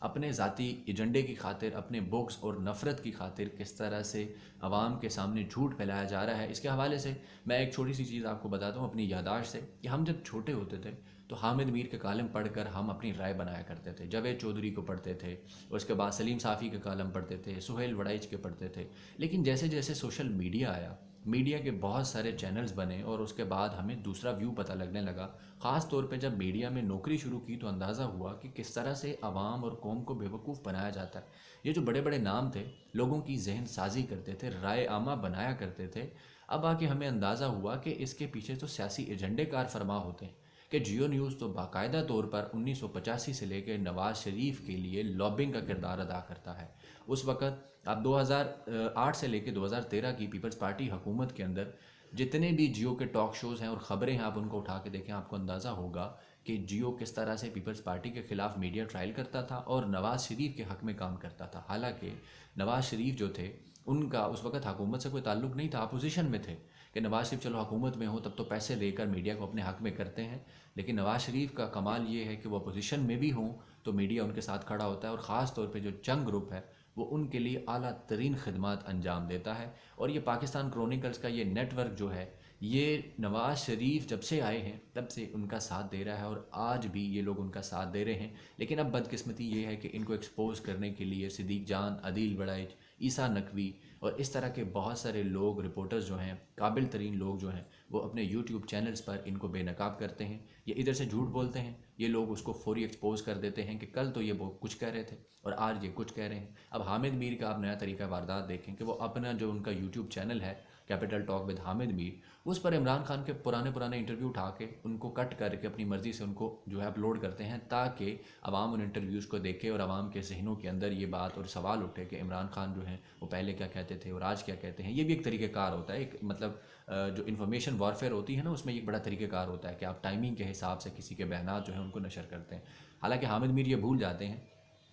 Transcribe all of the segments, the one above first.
اپنے ذاتی ایجنڈے کی خاطر، اپنے بکس اور نفرت کی خاطر کس طرح سے عوام کے سامنے جھوٹ پھیلایا جا رہا ہے۔ اس کے حوالے سے میں ایک چھوٹی سی چیز آپ کو بتاتا ہوں اپنی یادداشت سے، کہ ہم جب چھوٹے ہوتے تھے تو حامد میر کے کالم پڑھ کر ہم اپنی رائے بنایا کرتے تھے، جاوید چودھری کو پڑھتے تھے، اس کے بعد سلیم صافی کے کالم پڑھتے تھے، سہیل وڑائچ کے پڑھتے تھے۔ لیکن جیسے جیسے سوشل میڈیا آیا، میڈیا کے بہت سارے چینلز بنے، اور اس کے بعد ہمیں دوسرا ویو پتہ لگنے لگا۔ خاص طور پہ جب میڈیا میں نوکری شروع کی تو اندازہ ہوا کہ کس طرح سے عوام اور قوم کو بیوقوف بنایا جاتا ہے۔ یہ جو بڑے بڑے نام تھے، لوگوں کی ذہن سازی کرتے تھے، رائے عامہ بنایا کرتے تھے، اب آ کے ہمیں اندازہ ہوا کہ اس کے پیچھے تو سیاسی ایجنڈے کار فرما ہوتے ہیں، کہ جیو نیوز تو باقاعدہ طور پر 1985 سے لے کے نواز شریف کے لیے لابنگ کا کردار ادا کرتا ہے۔ اس وقت اب 2008 سے لے کے 2013 کی پیپلز پارٹی حکومت کے اندر جتنے بھی جیو کے ٹاک شوز ہیں اور خبریں ہیں، آپ ان کو اٹھا کے دیکھیں، آپ کو اندازہ ہوگا کہ جیو کس طرح سے پیپلز پارٹی کے خلاف میڈیا ٹرائل کرتا تھا اور نواز شریف کے حق میں کام کرتا تھا۔ حالانکہ نواز شریف جو تھے، ان کا اس وقت حکومت سے کوئی تعلق نہیں تھا، اپوزیشن میں تھے، کہ نواز شریف چلو حکومت میں ہو تب تو پیسے دے کر میڈیا کو اپنے حق میں کرتے ہیں، لیکن نواز شریف کا کمال یہ ہے کہ وہ اپوزیشن میں بھی ہوں تو میڈیا ان کے ساتھ کھڑا ہوتا ہے، اور خاص طور پہ جو چنگ گروپ ہے وہ ان کے لیے اعلیٰ ترین خدمات انجام دیتا ہے۔ اور یہ پاکستان کرونیکلز کا یہ نیٹ ورک جو ہے، یہ نواز شریف جب سے آئے ہیں تب سے ان کا ساتھ دے رہا ہے، اور آج بھی یہ لوگ ان کا ساتھ دے رہے ہیں۔ لیکن اب بدقسمتی یہ ہے کہ ان کو ایکسپوز کرنے کے لیے صدیق جان، عدیل وڑائچ، عیسیٰ نقوی اور اس طرح کے بہت سارے لوگ، رپورٹرز جو ہیں، قابل ترین لوگ جو ہیں، وہ اپنے یوٹیوب چینلز پر ان کو بے نقاب کرتے ہیں۔ یہ ادھر سے جھوٹ بولتے ہیں، یہ لوگ اس کو فوری ایکسپوز کر دیتے ہیں کہ کل تو یہ وہ کچھ کہہ رہے تھے اور آج یہ کچھ کہہ رہے ہیں۔ اب حامد میر کا آپ نیا طریقہ واردات دیکھیں کہ وہ اپنا جو ان کا یوٹیوب چینل ہے کیپٹل ٹاک ود حامد میر، اس پر عمران خان کے پرانے انٹرویو اٹھا کے ان کو کٹ کر کے اپنی مرضی سے ان کو جو ہے اپلوڈ کرتے ہیں، تاکہ عوام ان انٹرویوز کو دیکھے اور عوام کے ذہنوں کے اندر یہ بات اور سوال اٹھے کہ عمران خان جو ہیں وہ پہلے کیا کہتے تھے اور آج کیا کہتے ہیں۔ یہ بھی ایک طریقہ کار ہوتا ہے، ایک مطلب جو انفارمیشن وارفیئر ہوتی ہے نا، اس میں ایک بڑا طریقہ کار ہوتا ہے کہ آپ ٹائمنگ کے حساب سے کسی کے بیانات جو ہیں ان کو نشر کرتے ہیں۔ حالانکہ حامد میر یہ بھول جاتے ہیں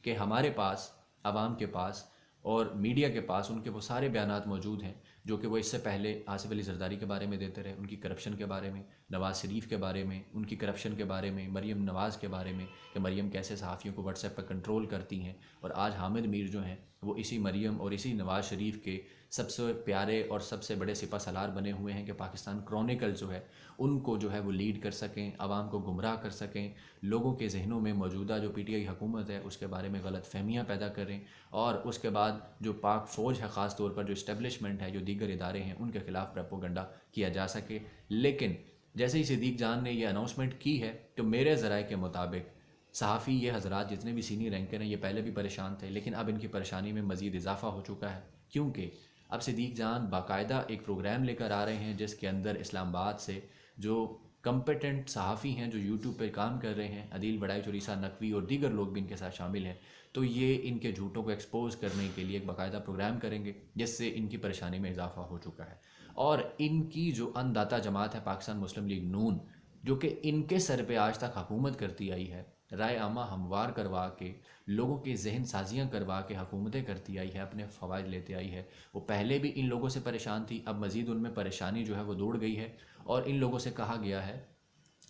کہ ہمارے پاس، عوام کے پاس اور میڈیا کے پاس ان کے وہ سارے بیانات موجود ہیں جو کہ وہ اس سے پہلے آصف علی زرداری کے بارے میں دیتے رہے، ان کی کرپشن کے بارے میں، نواز شریف کے بارے میں، ان کی کرپشن کے بارے میں، مریم نواز کے بارے میں کہ مریم کیسے صحافیوں کو واٹس ایپ پر کنٹرول کرتی ہیں۔ اور آج حامد میر جو ہیں وہ اسی مریم اور اسی نواز شریف کے سب سے پیارے اور سب سے بڑے سپہ سالار بنے ہوئے ہیں کہ پاکستان کرونیکل جو ہے ان کو جو ہے وہ لیڈ کر سکیں، عوام کو گمراہ کر سکیں، لوگوں کے ذہنوں میں موجودہ جو پی ٹی آئی حکومت ہے اس کے بارے میں غلط فہمیاں پیدا کریں، اور اس کے بعد جو پاک فوج ہے، خاص طور پر جو اسٹیبلشمنٹ ہے، جو دیگر ادارے ہیں، ان کے خلاف پروپیگنڈا کیا جا سکے۔ لیکن جیسے ہی صدیق جان نے یہ اناؤنسمنٹ کی ہے تو میرے ذرائع کے مطابق صحافی یہ حضرات جتنے بھی سینئر رینکر ہیں یہ پہلے بھی پریشان تھے، لیکن اب ان کی پریشانی میں مزید اضافہ ہو چکا ہے، کیونکہ اب صدیق جان باقاعدہ ایک پروگرام لے کر آ رہے ہیں جس کے اندر اسلام آباد سے جو کمپیٹنٹ صحافی ہیں جو یوٹیوب پہ کام کر رہے ہیں، عدیل وڑائچ اور عیسیٰ نقوی اور دیگر لوگ بھی ان کے ساتھ شامل ہیں، تو یہ ان کے جھوٹوں کو ایکسپوز کرنے کے لیے ایک باقاعدہ پروگرام کریں گے جس سے ان کی پریشانی میں اضافہ ہو چکا ہے۔ اور ان کی جو انداتا جماعت ہے پاکستان مسلم لیگ نون، جو کہ ان کے سر پہ آج تک حکومت کرتی آئی ہے، رائے عامہ ہموار کروا کے، لوگوں کے ذہن سازیاں کروا کے حکومتیں کرتی آئی ہے، اپنے فوائد لیتے آئی ہے، وہ پہلے بھی ان لوگوں سے پریشان تھی، اب مزید ان میں پریشانی جو ہے وہ دوڑ گئی ہے، اور ان لوگوں سے کہا گیا ہے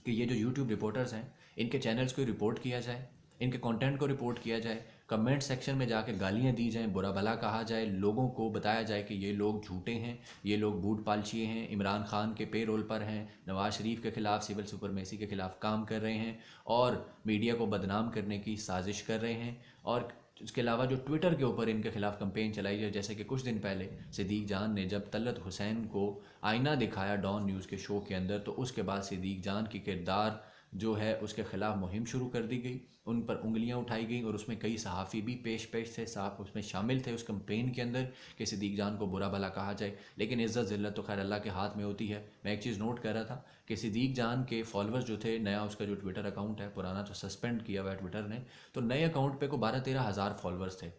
کہ یہ جو یوٹیوب رپورٹرز ہیں ان کے چینلز کو رپورٹ کیا جائے، ان کے کنٹینٹ کو رپورٹ کیا جائے، کمنٹ سیکشن میں جا کے گالیاں دی جائیں، برا بھلا کہا جائے، لوگوں کو بتایا جائے کہ یہ لوگ جھوٹے ہیں، یہ لوگ بوٹ پالچیے ہیں، عمران خان کے پے رول پر ہیں، نواز شریف کے خلاف سول سپرمیسی کے خلاف کام کر رہے ہیں اور میڈیا کو بدنام کرنے کی سازش کر رہے ہیں۔ اور اس کے علاوہ جو ٹویٹر کے اوپر ان کے خلاف کمپین چلائی ہے، جیسے کہ کچھ دن پہلے صدیق جان نے جب طلعت حسین کو آئینہ دکھایا ڈان نیوز کے شو کے اندر، تو اس کے بعد صدیق جان کی کردار جو ہے اس کے خلاف مہم شروع کر دی گئی، ان پر انگلیاں اٹھائی گئیں، اور اس میں کئی صحافی بھی پیش تھے، صاحب اس میں شامل تھے اس کمپین کے اندر کہ صدیق جان کو برا بھلا کہا جائے، لیکن عزت ذلت تو خیر اللہ کے ہاتھ میں ہوتی ہے۔ میں ایک چیز نوٹ کر رہا تھا کہ صدیق جان کے فالورز جو تھے، نیا اس کا جو ٹویٹر اکاؤنٹ ہے، پرانا تو سسپینڈ کیا ہوا ہے ٹویٹر نے، تو نئے اکاؤنٹ پہ کو 12-13 ہزار فالورز تھے،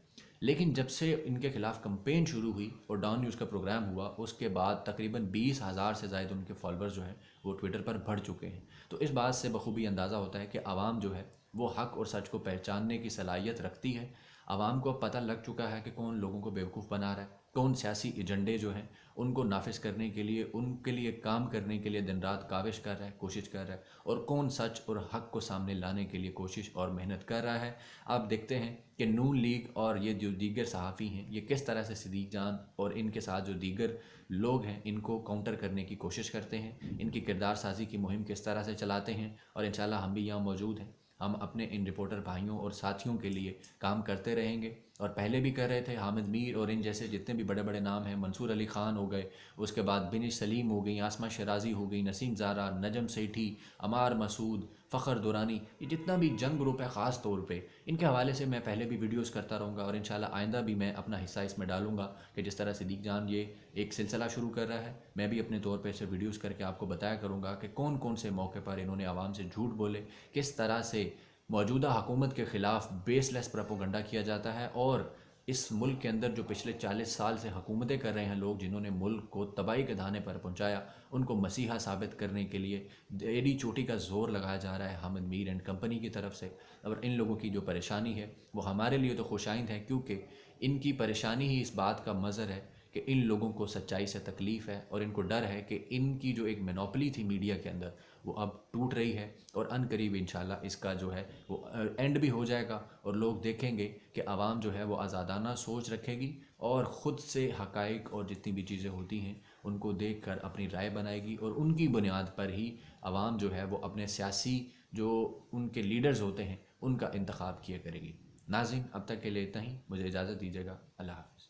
لیکن جب سے ان کے خلاف کمپین شروع ہوئی اور ڈان نیوز کا پروگرام ہوا، اس کے بعد تقریباً 20,000 سے زائد ان کے فالورز جو ہیں وہ ٹویٹر پر بڑھ چکے ہیں۔ تو اس بات سے بخوبی اندازہ ہوتا ہے کہ عوام جو ہے وہ حق اور سچ کو پہچاننے کی صلاحیت رکھتی ہے۔ عوام کو اب پتہ لگ چکا ہے کہ کون لوگوں کو بیوقوف بنا رہا ہے، کون سیاسی ایجنڈے جو ہیں ان کو نافذ کرنے کے لیے، ان کے لیے کام کرنے کے لیے دن رات کاوش کر رہا ہے، کوشش کر رہا ہے، اور کون سچ اور حق کو سامنے لانے کے لیے کوشش اور محنت کر رہا ہے۔ آپ دیکھتے ہیں کہ نون لیگ اور یہ جو دیگر صحافی ہیں یہ کس طرح سے صدیق جان اور ان کے ساتھ جو دیگر لوگ ہیں ان کو کاؤنٹر کرنے کی کوشش کرتے ہیں، ان کی کردار سازی کی مہم کس طرح سے چلاتے ہیں، اور انشاءاللہ ہم بھی یہاں موجود ہیں۔ ہم اپنے ان رپورٹر بھائیوں اور ساتھیوں کے لیے کام کرتے رہیں گے، اور پہلے بھی کر رہے تھے۔ حامد میر اور ان جیسے جتنے بھی بڑے بڑے نام ہیں، منصور علی خان ہو گئے، اس کے بعد بنش سلیم ہو گئی، آسمہ شرازی ہو گئی، نسیم زارا، نجم سیٹھی، عمار مسعود، فخر دورانی، یہ جتنا بھی جنگ گروپ ہے خاص طور پہ ان کے حوالے سے میں پہلے بھی ویڈیوز کرتا رہوں گا، اور انشاءاللہ آئندہ بھی میں اپنا حصہ اس میں ڈالوں گا کہ جس طرح صدیق جان یہ ایک سلسلہ شروع کر رہا ہے، میں بھی اپنے طور پہ اسے ویڈیوز کر کے آپ کو بتایا کروں گا کہ کون کون سے موقع پر انہوں نے عوام سے جھوٹ بولے، کس طرح سے موجودہ حکومت کے خلاف بیس لیس پروپیگنڈا کیا جاتا ہے، اور اس ملک کے اندر جو پچھلے 40 سال سے حکومتیں کر رہے ہیں لوگ جنہوں نے ملک کو تباہی کے دہانے پر پہنچایا، ان کو مسیحا ثابت کرنے کے لیے ایڈی چوٹی کا زور لگایا جا رہا ہے حامد میر اینڈ کمپنی کی طرف سے۔ اور ان لوگوں کی جو پریشانی ہے وہ ہمارے لیے تو خوش آئند ہے، کیونکہ ان کی پریشانی ہی اس بات کا مظہر ہے کہ ان لوگوں کو سچائی سے تکلیف ہے، اور ان کو ڈر ہے کہ ان کی جو ایک مینوپلی تھی میڈیا کے اندر وہ اب ٹوٹ رہی ہے، اور ان قریب انشاءاللہ اس کا جو ہے وہ اینڈ بھی ہو جائے گا، اور لوگ دیکھیں گے کہ عوام جو ہے وہ آزادانہ سوچ رکھے گی اور خود سے حقائق اور جتنی بھی چیزیں ہوتی ہیں ان کو دیکھ کر اپنی رائے بنائے گی، اور ان کی بنیاد پر ہی عوام جو ہے وہ اپنے سیاسی جو ان کے لیڈرز ہوتے ہیں ان کا انتخاب کیا کرے گی۔ ناظرین، اب تک کے لیے اتنا ہی، مجھے اجازت دیجیے گا، اللہ حافظ۔